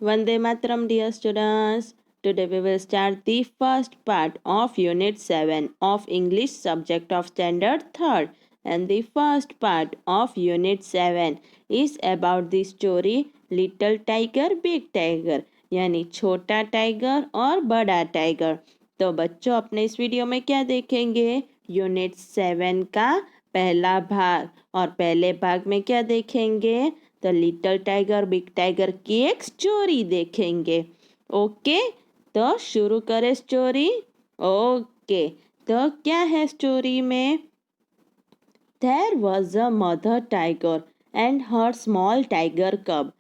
Vande Mataram, dear students. Today we will start the first part of Unit 7 of English subject of Standard 3rd. And the first part of Unit 7 is about the story Little Tiger, Big Tiger. यानी छोटा tiger और बड़ा tiger. तो बच्चों अपने इस video में क्या देखेंगे? यूनिट 7 का पहला भाग। और पहले भाग में क्या देखेंगे? तो लिटिल टाइगर बिग टाइगर की एक स्टोरी देखेंगे। ओके, तो शुरू करें स्टोरी। ओके, तो क्या है स्टोरी में? There was a mother tiger and her small tiger cub.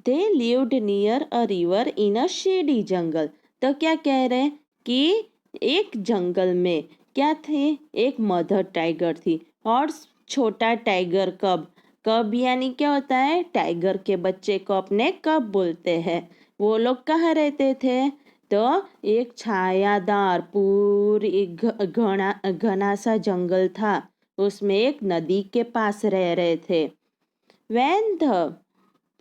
They lived near a river in a shady jungle. तो क्या कह रहे हैं कि एक जंगल में क्या थे? एक मदर टाइगर थी और छोटा टाइगर कब। कब यानी क्या होता है? टाइगर के बच्चे को अपने कब बोलते हैं। वो लोग कहाँ रहते थे? तो एक छायादार पूरी घना घना सा जंगल था। उसमें एक नदी के पास रह रहे थे। When the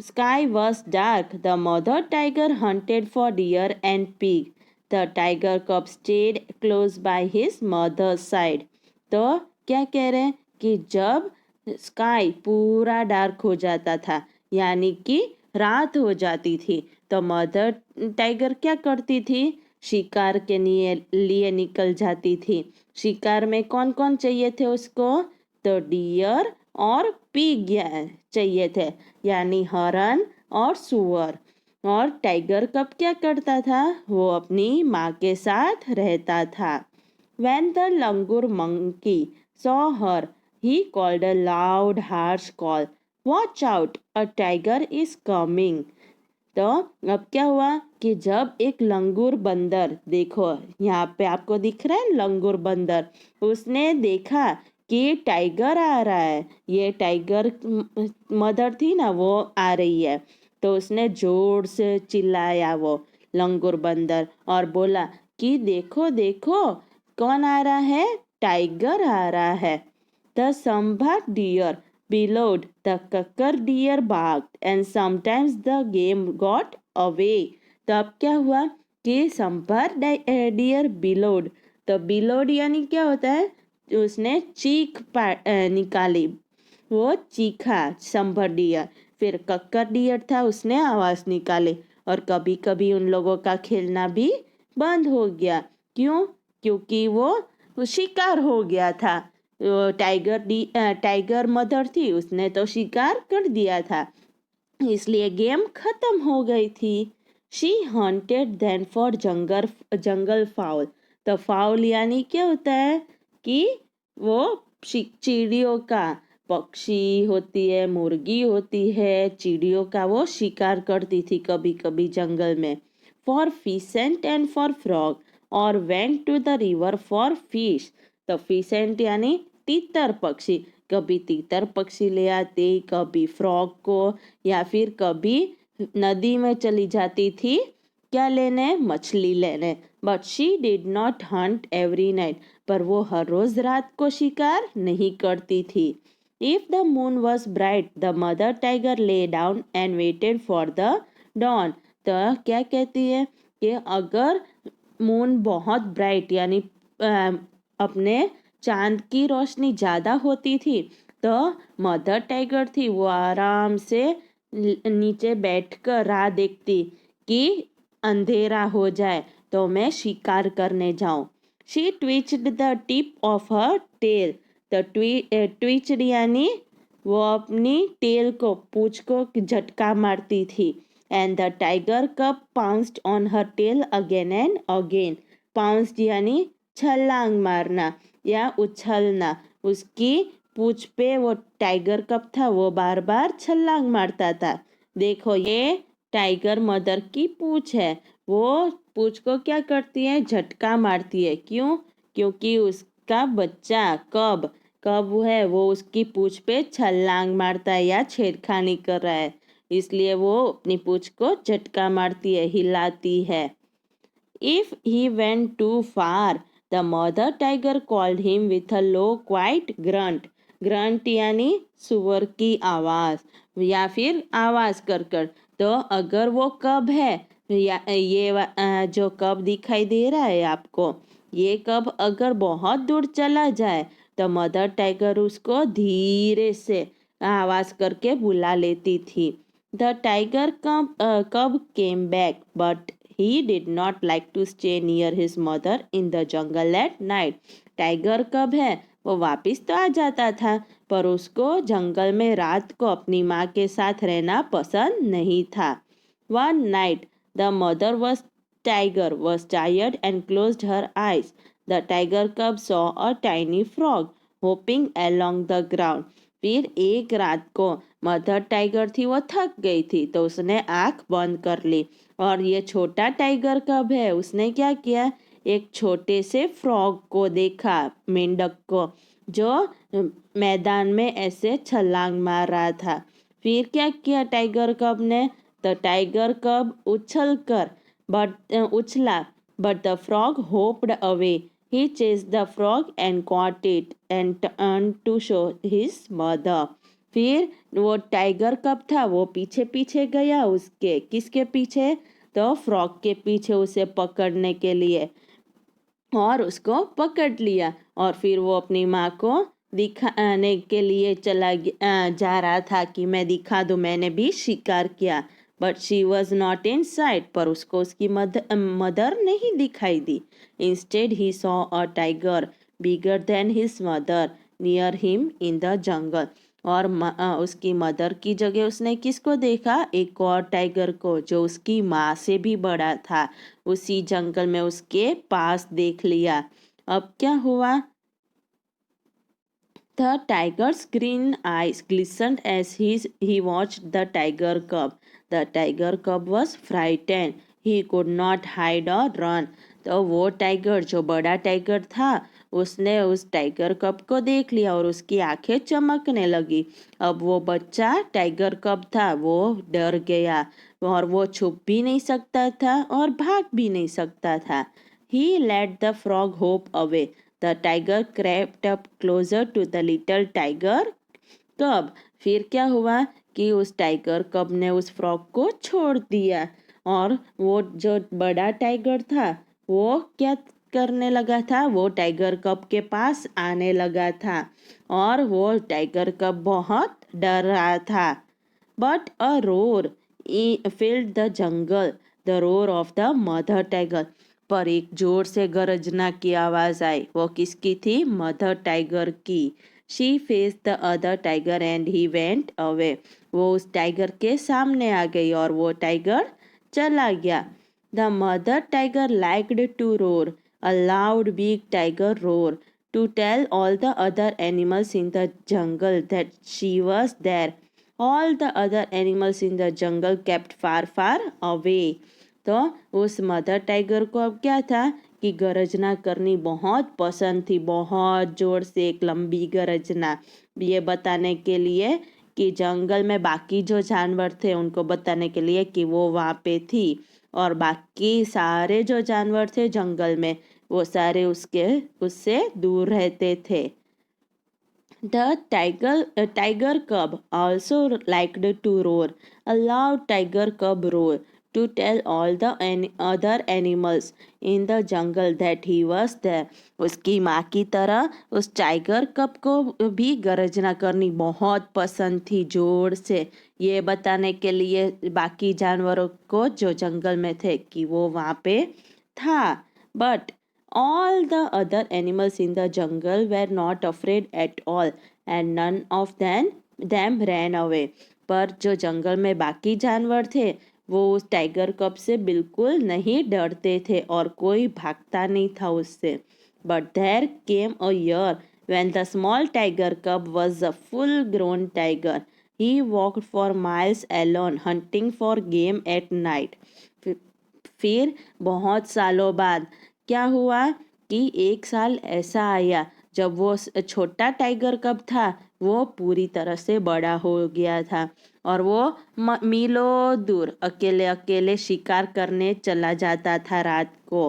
sky was dark, the mother tiger hunted for deer and pig. The tiger cub stayed close by his mother's side. तो क्या कह रहे हैं कि जब स्काई पूरा डार्क हो जाता था यानी कि रात हो जाती थी तो मदर टाइगर क्या करती थी? शिकार के लिए निकल जाती थी। शिकार में कौन कौन चाहिए थे उसको? तो डियर और पिग चाहिए थे यानी हरण और सुअर। और टाइगर कब क्या करता था? वो अपनी माँ के साथ रहता था। When the langur monkey saw her, he called a loud harsh call. Watch out, a tiger is coming. तो अब क्या हुआ कि जब एक लंगूर बंदर, देखो यहाँ पे आपको दिख रहा है लंगूर बंदर, उसने देखा कि टाइगर आ रहा है। ये टाइगर मदर थी ना, वो आ रही है। तो उसने जोर से चिल्लाया वो लंगूर बंदर और बोला कि देखो देखो कौन आ रहा है? टाइगर आ रहा है। The sambar deer bellowed, the cocker deer barked, and sometimes the game got away. तो अब क्या हुआ कि संभर डियर bellowed। तो bellowed यानी क्या होता है? उसने चीख निकाली, वो चीखा संभर डियर। फिर कक्कर डियर था, उसने आवाज निकाली। और कभी कभी उन लोगों का खेलना भी बंद हो गया। क्यों? क्योंकि वो शिकार हो गया था। टाइगर मदर थी, उसने तो शिकार कर दिया था, इसलिए गेम खत्म हो गई थी। She hunted then for jungle fowl. तो फाउल यानी क्या होता है कि वो चिड़ियों का, पक्षी होती है, मुर्गी होती है, चिड़ियों का वो शिकार करती थी कभी कभी जंगल में। For pheasant and for frog और went to the river for fish. तो फिशेंट यानी तीतर पक्षी, कभी तीतर पक्षी ले आते, कभी फ्रॉग को, या फिर कभी नदी में चली जाती थी क्या लेने? मछली लेने। But she did not Hunt every night. पर वो हर रोज रात को शिकार नहीं करती थी। If the moon was bright the mother tiger lay down and waited for the dawn. तो क्या कहती है कि अगर मून बहुत ब्राइट यानी अपने चांद की रोशनी ज़्यादा होती थी तो मदर टाइगर थी वो आराम से नीचे बैठकर राह देखती कि अंधेरा हो जाए तो मैं शिकार करने जाऊं। She twitched the tip of her tail. तो ट्विच्ड यानी वो अपनी टेल को, पूंछ को झटका मारती थी। And the tiger cub pounced on her tail again and again. Pounced यानी छलांग मारना या उछलना। उसकी पूंछ पे वो टाइगर कब था वो बार बार छलांग मारता था। देखो ये टाइगर मदर की पूंछ है, वो पूंछ को क्या करती है? झटका मारती है। क्यों? क्योंकि उसका बच्चा कब कब है वो उसकी पूंछ पे छलांग मारता है या छेड़खानी कर रहा है, इसलिए वो अपनी पूंछ को झटका मारती है, हिलाती है। If he went too far, the mother tiger called him with a low, quiet grunt. Grunt यानी सुअर की आवाज या फिर आवाज कर कर। तो अगर वो कब है या जो कब दिखाई दे रहा है आपको, ये कब अगर बहुत दूर चला जाए तो मदर टाइगर उसको धीरे से आवाज करके बुला लेती थी। The tiger cub came back but he did not like to stay near his mother in the jungle at night. Tiger cub है वो वापिस तो आ जाता था, पर उसको जंगल में रात को अपनी माँ के साथ रहना पसंद नहीं था। One night the mother was tiger was tired and closed her eyes. The tiger cub saw a tiny frog hopping along the ground. फिर एक रात को मदर टाइगर थी, वो थक गई थी, तो उसने आंख बंद कर ली। और ये छोटा टाइगर कब है, उसने क्या किया, एक छोटे से फ्रॉग को देखा, मेंढक को, जो मैदान में ऐसे छलांग मार रहा था। फिर क्या किया टाइगर कब ने, तो टाइगर कब उछला, but the frog hopped away. He chased the frog and caught it and turned to show his mother. फिर वो टाइगर कब था, वो पीछे पीछे गया उसके, किसके पीछे, तो फ्रॉग के पीछे उसे पकड़ने के लिए, और उसको पकड़ लिया। और फिर वो अपनी माँ को दिखाने के लिए जा रहा था कि मैं दिखा दूँ मैंने भी शिकार किया। But she was not in sight, पर उसको उसकी मदर नहीं दिखाई दी। Instead he saw a tiger bigger than his mother near him in the jungle. और उसकी मदर की जगह उसने किसको देखा, एक और टाइगर को, जो उसकी माँ से भी बड़ा था, उसी जंगल में उसके पास देख लिया। अब क्या हुआ, The tiger's green eyes glistened as he watched the tiger cub. The tiger cub was frightened. He could not hide or run. तो वो टाइगर, जो बड़ा टाइगर था, उसने उस टाइगर कब को देख लिया और उसकी आंखें चमकने लगी। अब वो बच्चा टाइगर कब था, वो डर गया, और वो छुप भी नहीं सकता था और भाग भी नहीं सकता था। He let the frog hop away. The tiger crept up closer to the little tiger cub. फिर क्या हुआ कि उस टाइगर कब ने उस फ्रॉग को छोड़ दिया, और वो जो बड़ा टाइगर था वो क्या करने लगा था, वो टाइगर कब के पास आने लगा था, और वो टाइगर कब बहुत डर रहा था। But a roar filled the jungle, the roar of the mother tiger. पर एक जोर से गरजना की आवाज आई, वो किसकी थी, मदर टाइगर की। She face the other tiger and he went away. वो उस टाइगर के सामने आ गई और वो टाइगर चला गया। The mother tiger liked to roar, a loud big tiger roar, to tell all the other animals in the jungle that she was there. All the other animals in the jungle kept far far away. तो उस mother tiger को अब क्या था कि गरजना करनी बहुत पसंद थी, बहुत जोर से एक लंबी गरजना, ये बताने के लिए कि जंगल में बाकी जो जानवर थे उनको बताने के लिए कि वो वहाँ पे थी, और बाकी सारे जो जानवर थे जंगल में वो सारे उससे दूर रहते थे। The tiger cub also liked to roar, a loud tiger cub roar, to tell all the other animals in the jungle that he was there. उसकी माँ की तरह उस टाइगर कब को भी गरजना करनी बहुत पसंद थी, जोर से, ये बताने के लिए बाकी जानवरों को जो जंगल में थे कि वो वहाँ पे था। But all the other animals in the jungle were not afraid at all, and none of them ran away. पर जो जंगल में बाकी जानवर थे वो उस टाइगर कब से बिल्कुल नहीं डरते थे और कोई भागता नहीं था उससे। But there came a year when the small tiger cub was a full-grown tiger. He walked for miles alone, hunting for game at night. फिर बहुत सालों बाद क्या हुआ कि एक साल ऐसा आया जब वो छोटा टाइगर कब था वो पूरी तरह से बड़ा हो गया था, और वो मीलों दूर अकेले अकेले शिकार करने चला जाता था रात को।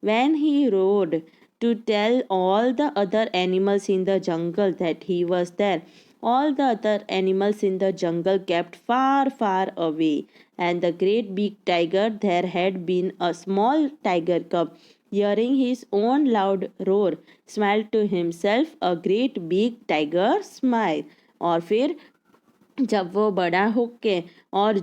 When he rode to tell all the other animals in the jungle that he was there, All the other animals in the jungle kept far, far away. And the great big tiger, there had been a small tiger cub. Hearing his own loud roar, smiled to himself a great big tiger smile. और फिर जब वो बड़ा होके और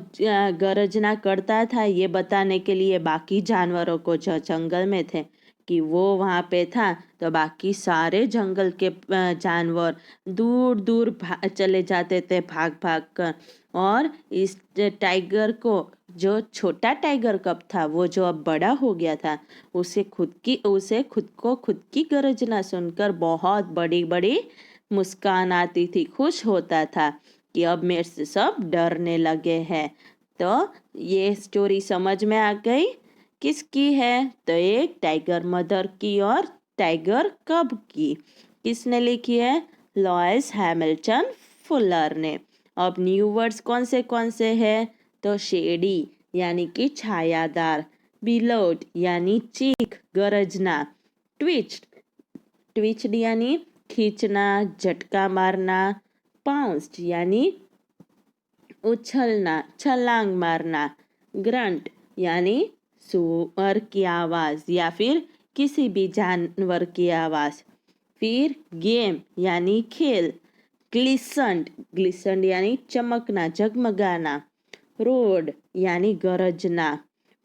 गरजना करता था ये बताने के लिए बाकी जानवरों को जो जंगल में थे कि वो वहाँ पे था, तो बाकी सारे जंगल के जानवर दूर दूर चले जाते थे भाग भाग कर। और इस टाइगर को, जो छोटा टाइगर कब था वो जो अब बड़ा हो गया था, उसे खुद की गरजना सुनकर बहुत बड़ी बड़ी मुस्कान आती थी, खुश होता था कि अब मेरे से सब डरने लगे हैं। तो ये स्टोरी समझ में आ गई किसकी है? तो एक टाइगर मदर की और टाइगर कब की। किसने लिखी है? लॉयस हैमिल्टन फुलर ने। अब न्यू वर्ड्स कौन से हैं? तो शेडी यानी कि छायादार, बिलोड यानी चीख गरजना, ट्विच्ड ट्विच्ड यानी खींचना झटका मारना, पाउंस्ड यानी उछलना छलांग मारना, ग्रंट यानी सुअर की आवाज या फिर किसी भी जानवर की आवाज, फिर गेम यानी खेल, ग्लिसंड यानी चमकना जगमगाना, रोड यानी गरजना,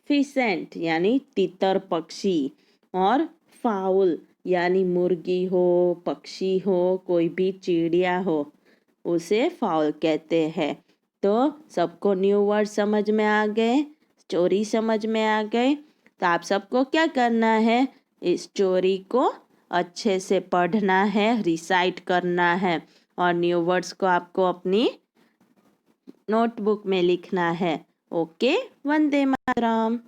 फिसेंट यानी तितर पक्षी, और फाउल यानी मुर्गी हो, पक्षी हो, कोई भी चिड़िया हो, उसे फाउल कहते हैं। तो सबको न्यू वर्ड समझ में आ गए, स्टोरी समझ में आ गए। तो आप सबको क्या करना है? इस स्टोरी को अच्छे से पढ़ना है, रिसाइट करना है, और न्यू वर्ड्स को आपको अपनी नोटबुक में लिखना है। ओके, वंदे मातरम।